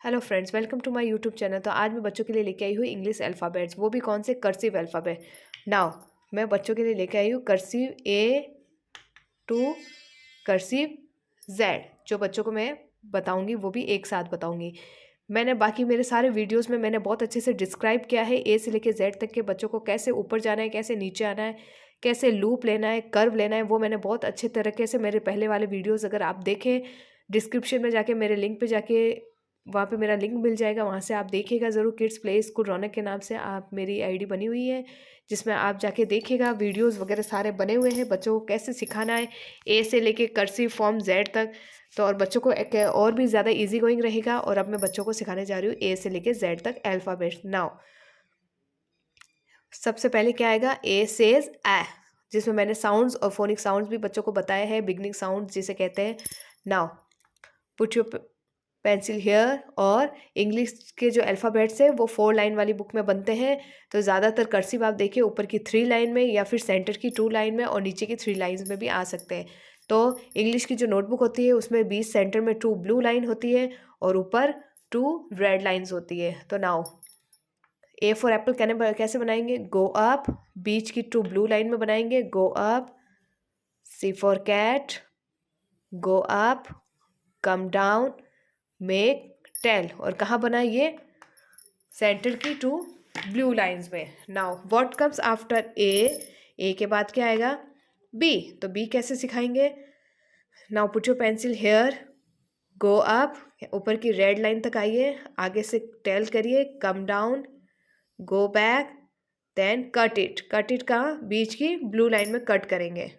Hello friends, welcome to my YouTube channel. तो आज मैं बच्चों के लिए लेके आई हूँ इंग्लिश अल्फ़ाबेट्स, वो भी कौन से कर्सिव अल्फ़ाबेट। नाउ मैं बच्चों के लिए लेके आई हूँ cursive A to cursive Z. जो बच्चों को मैं बताऊँगी वो भी एक साथ बताऊँगी। मैंने बाकी मेरे सारे वीडियोस में मैंने बहुत अच्छे से डिस्क्राइब किया है ए से लेके जेड तक के बच्चों को कैसे ऊपर जाना है, कैसे नीचे आना है, कैसे लूप लेना है, कर्व लेना है। वो मैंने बहुत अच्छे तरीके से मेरे पहले वाले वीडियोस अगर आप देखें, डिस्क्रिप्शन में जाके मेरे लिंक पे जाके वहाँ पे मेरा लिंक मिल जाएगा, वहाँ से आप देखिएगा ज़रूर। किड्स प्ले स्कूल रौनक के नाम से आप मेरी आईडी बनी हुई है, जिसमें आप जाके देखिएगा। वीडियोस वगैरह सारे बने हुए हैं बच्चों को कैसे सिखाना है ए से लेके कर्सिव फॉर्म जेड तक। तो और बच्चों को एक और भी ज़्यादा इजी गोइंग रहेगा। और अब मैं बच्चों को सिखाने जा रही हूँ ए से लेके जेड तक अल्फ़ाबेट्स। नाउ सबसे पहले क्या आएगा, ए सेज ए, जिसमें मैंने साउंड्स और फोनिक साउंड्स भी बच्चों को बताए हैं, बिगनिंग साउंड जिसे कहते हैं। Now put your pencil here. और इंग्लिश के जो अल्फ़ाबेट्स है वो 4 लाइन वाली बुक में बनते हैं। तो ज़्यादातर कर्सिव आप देखिए ऊपर की 3 लाइन में या फिर सेंटर की 2 लाइन में और नीचे की 3 लाइन्स में भी आ सकते हैं। तो इंग्लिश की जो नोटबुक होती है उसमें बीच सेंटर में 2 ब्लू लाइन होती है और ऊपर 2 रेड लाइन्स होती है। तो नाउ ए फॉर एप्पल कैसे बनाएंगे, गो अप, बीच की 2 ब्लू लाइन में बनाएंगे go up. C for cat, go up, come down, make tail. और कहाँ बना ये, सेंटर की 2 ब्लू लाइंस में। Now what comes after A के बाद क्या आएगा, बी। तो बी कैसे सिखाएंगे, now put your pencil here, go up, ऊपर की रेड लाइन तक आइए, आगे से टेल करिए, come down, go back, then cut it कहाँ, बीच की ब्लू लाइन में कट करेंगे।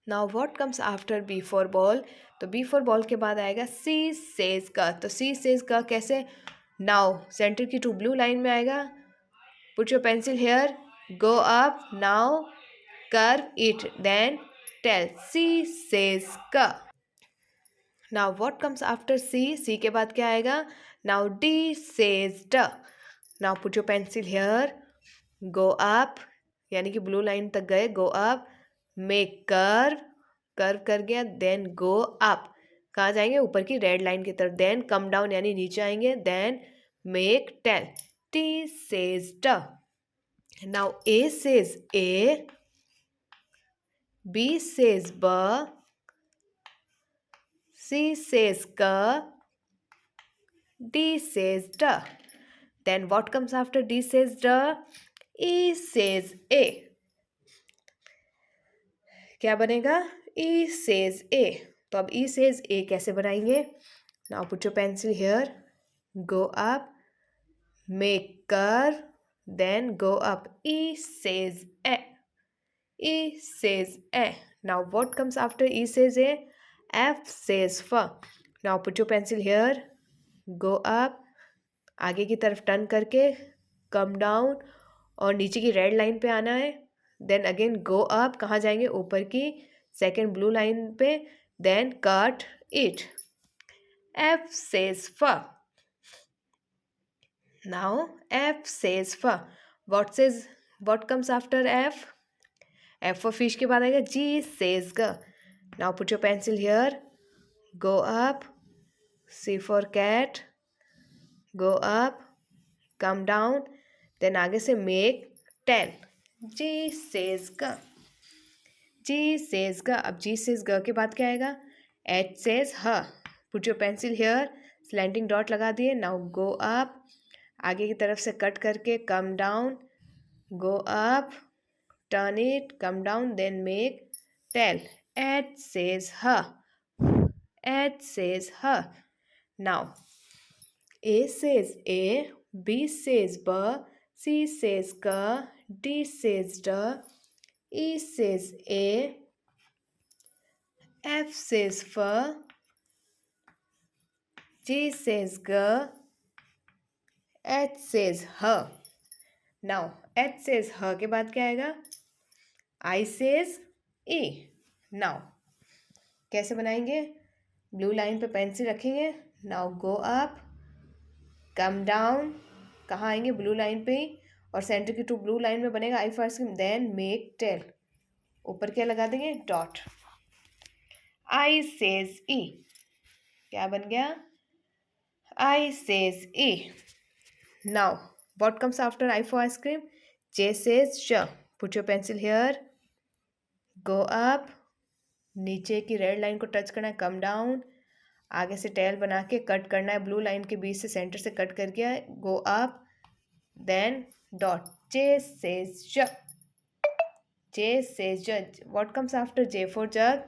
Now what comes after B for ball. तो बी फॉर बॉल के बाद आएगा सी सेज का। तो सी सेज का कैसे, नाउ सेंटर की 2 ब्लू लाइन में आएगा, put your pencil here, go up, now curve it, then tail, C says का। Now what comes after C के बाद क्या आएगा, नाउ डी सेज ड। Now put your pencil here, go up, यानी कि ब्लू लाइन तक गए, go up, make curve, curve कर गया, देन गो अप, कहाँ जाएंगे, ऊपर की रेड लाइन की तरफ, देन कम डाउन यानी नीचे आएंगे, then make tail, T says ट। Now A says A, B says ब, सी सेज क, डी सेज ड। Then what comes after D says D? E says A. क्या बनेगा, E says A। तो अब E says A कैसे बनाएंगे, now put your pencil here, go up, make curve, then go up, E says A, E says A। Now what comes after E says A, F says F। now put your pencil here, go up, आगे की तरफ turn करके come down और नीचे की red line पे आना है, देन अगेन गो अप, कहाँ जाएंगे, ऊपर की सेकेंड ब्लू लाइन पे, then cut it, F says फ। नाउ एफ सेज फ, what comes after F, F for fish के बाद आएगा जी सेज ग। Now put your pencil here, go up, C for cat, go up, come down, then आगे से make tell, जी says ग, जी says ग। अब जी सेज ग के बाद क्या आएगा, एच सेज ह, put your pencil here, slanting dot लगा दिए, नाउ गो अप, आगे की तरफ से कट करके come down, go up, turn it, come down, then make tail, H says ह, एच सेज ह। Now A says A, B says B, C says K, D says D, E says A, F says F, G says G, H says H। Now H says H के बाद क्या आएगा, I says E। Now कैसे बनाएंगे, blue line पे pencil रखेंगे, now go up, come down, कहाँ आएंगे, ब्लू लाइन पे ही, और सेंटर की 2 ब्लू लाइन में बनेगा आई फर्स्ट, देन मेक टेल, ऊपर क्या लगा देंगे, डॉट। आई सेज ई, क्या बन गया, I says E. Now, what comes after I for ice cream? J says sh. Put your pencil here. Go up. नीचे की रेड लाइन को टच करना है, कम डाउन. आगे से टेल बना के कट करना है, ब्लू लाइन के बीच से सेंटर से कट कर गया. Go up, then dot. J says j. J says j. What comes after J for jug?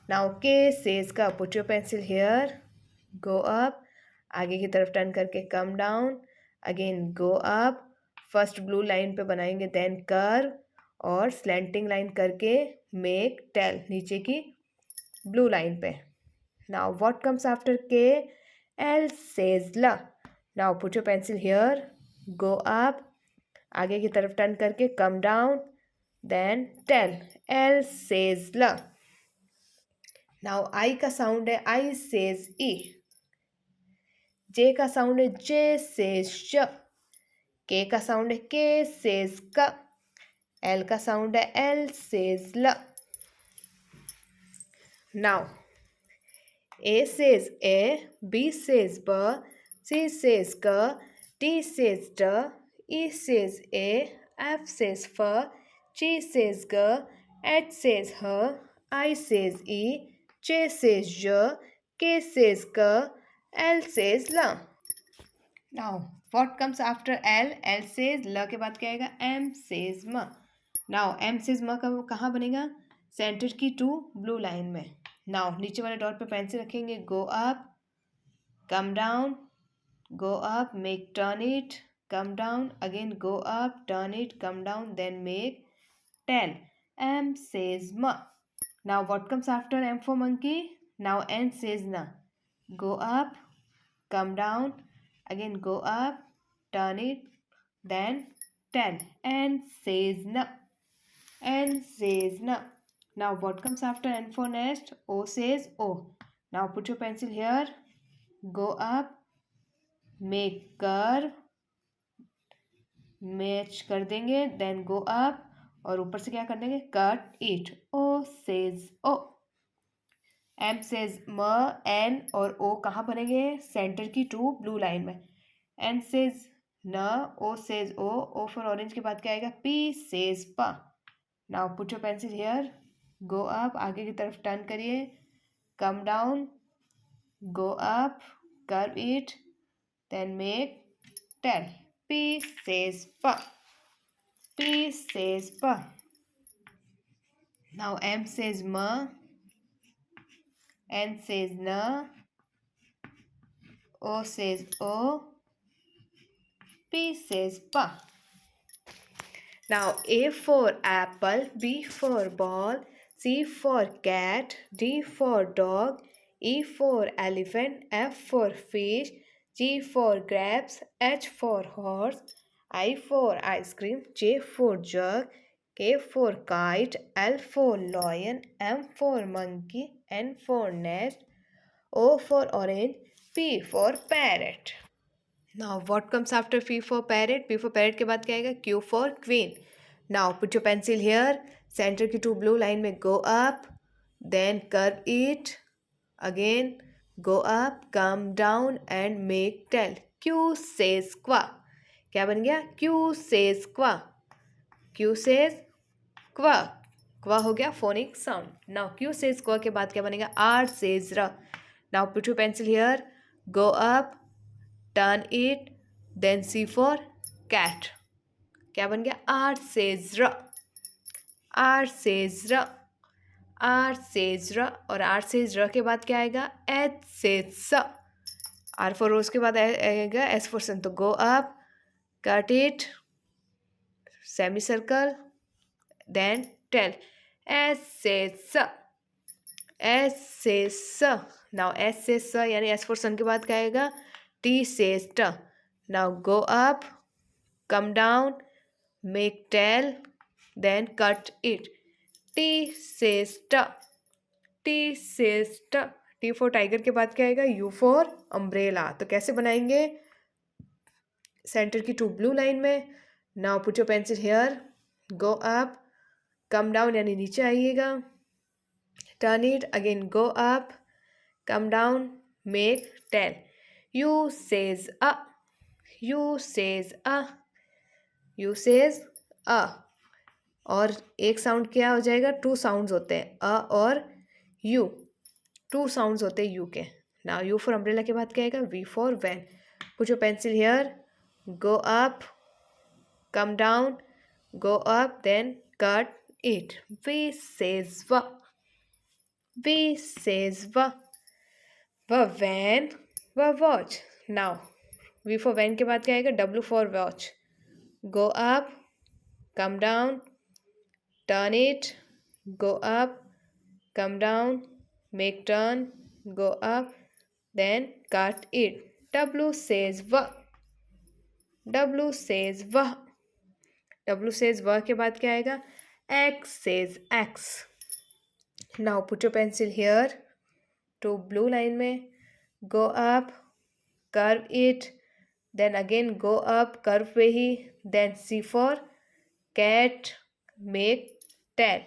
Now K says ka. Put your pencil here. Go up. आगे की तरफ टर्न करके come down. Again go up. First blue line पे बनाएंगे, then curve और slanting line करके make tail नीचे की ब्लू लाइन पे. Now what comes after K? L says ल. Now put your pencil here. Go up. आगे की तरफ टर्न करके come down, then tail. L says ल. नाउ आई का साउंड है आई सेज ई. जे का साउंड है जे सेज श. के का साउंड है के सेज क. एल का साउंड है एल सेज ल. Now A says A, B says B, C says K, D says D, E says A, F says F, G says G, H says H, I says E, J says J, K says K, L says L. Now, what comes after L? L says L के बाद क्या आएगा? M says M. Now, M says M कहाँ बनेगा? Center की two blue line में. Now नीचे वाले डॉट पे पेंसिल रखेंगे. Go up, come down, go up, make turn it, come down, again go up, turn it, come down, then make tail. M says ma. Now what comes after M for monkey? Now N says na. Go up, come down, again go up, turn it, then tell. N says na. N says na. Now what comes after N for nest? O says O. Now put your pencil here. Go up, make curve, match कर देंगे, then go up और ऊपर से क्या कर देंगे? Cut it. O says O. M says M, N और O कहाँ बनेंगे? सेंटर की टू ब्लू लाइन में. N says न, O says O. O for orange के बाद क्या आएगा? P says P. Now put your pencil here. Go up, आगे की तरफ टर्न करिए, come down, go up, curve it, then make tell. P says P. P says P. Now M says M, N says N, O says O, P says P. Now A for apple, B for ball, C for cat, D for dog, E for elephant, F for fish, G for grapes, H for horse, I for ice cream, J for jug, K for kite, L for lion, M for monkey, N for nest, O for orange, P for parrot. Now what comes after P for parrot? P for parrot के बाद क्या आएगा? Q for queen. Now put your pencil here. Center की two blue line में go up, then curve it, again go up, come down and make tell. Q says qua. क्या बन गया? Q says qua. Q says qua. क्वा हो गया phonic sound. Now Q says qua के बाद क्या बनेगा? R says raw. Now put your pencil here. Go up, turn it, then C for cat. क्या बन गया? R says र. R says र. R says र और R says र के बाद क्या आएगा? H says स. R for rose के बाद आएगा S for sun. तो go up, cut it, semicircle, then tell. S says स. S says स. Now S says स यानी S for sun के बाद क्या आएगा? T says t. Now go up, come down, make tell, then cut it. T says t. T says t. T for tiger के बाद क्या आएगा? U for umbrella. तो कैसे बनाएंगे? सेंटर की टू ब्लू लाइन में. Now put your pencil here. Go up, come down यानी नीचे आइएगा, turn it, again go up, come down, make tail. U says a. U says a. U says a. और एक sound क्या हो जाएगा, to sounds होते हैं अ और यू, टू साउंड्स होते हैं यू के. नाउ यू फॉर अम्ब्रेला के बाद क्या आएगा, V for van. Put your pencil here, go up, come down, go up, then cut it. V says va. V says va. Va van, va watch. Now, V for van के बाद क्या आएगा, W for watch. Go up, come down, turn it, go up, come down, make turn, go up, then cut it. W says va. W says va. W says va के बाद क्या आएगा, X says X. Now put your pencil here to blue line में, go up, curve it, then again go up, curve पे ही, then C for cat, make tail.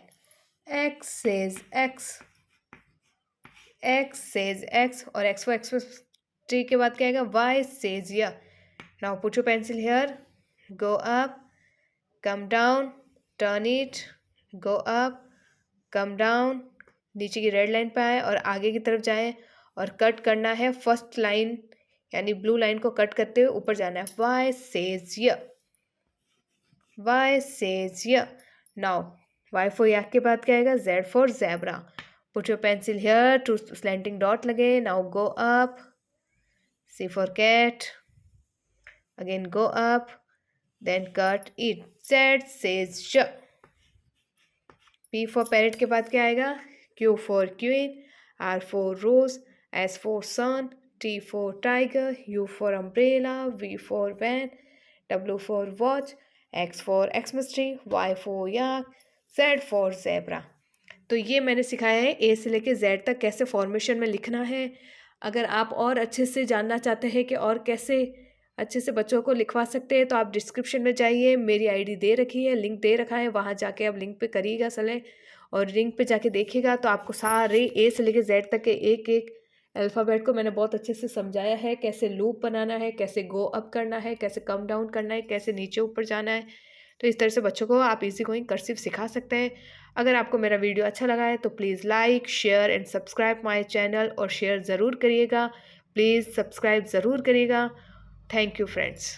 X says X. X says X और X for X के बाद क्या आएगा, Y says yeah. Now put your pencil here, go up, come down, turn it, go up, come down, नीचे की red line पे आए और आगे की तरफ जाएं और कट करना है फर्स्ट लाइन यानी ब्लू लाइन को कट करते हुए ऊपर जाना है. वाई सेज य. वाई सेज य. नाउ वाई फॉर याक के बाद क्या आएगा, Z for zebra. Put your pencil here two slanting dot लगे. Now go up, C for cat, again go up, then cut it. Z says श. P for parrot के बाद क्या आएगा, Q for queen, R for rose, S for sun, T for tiger, U for umbrella, V for van, W for watch, X for Xmas tree, Y for yak, Z for zebra. तो ये मैंने सिखाया है ए से लेके Z तक कैसे formation में लिखना है. अगर आप और अच्छे से जानना चाहते हैं कि और कैसे अच्छे से बच्चों को लिखवा सकते हैं तो आप डिस्क्रिप्शन में जाइए, मेरी आईडी दे रखी है, लिंक दे रखा है, वहाँ जाके आप लिंक पे करिएगा सेलेक्ट और लिंक पे जाके देखिएगा तो आपको सारे ए से लेके जेड तक के एक एक अल्फ़ाबेट को मैंने बहुत अच्छे से समझाया है. कैसे लूप बनाना है, कैसे गो अप करना है, कैसे कम डाउन करना है, कैसे नीचे ऊपर जाना है. तो इस तरह से बच्चों को आप इजी गोइंग कर्सिव सिखा सकते हैं. अगर आपको मेरा वीडियो अच्छा लगा है तो please like, share and subscribe my channel और शेयर ज़रूर करिएगा. प्लीज़ सब्सक्राइब ज़रूर करिएगा. Thank you friends.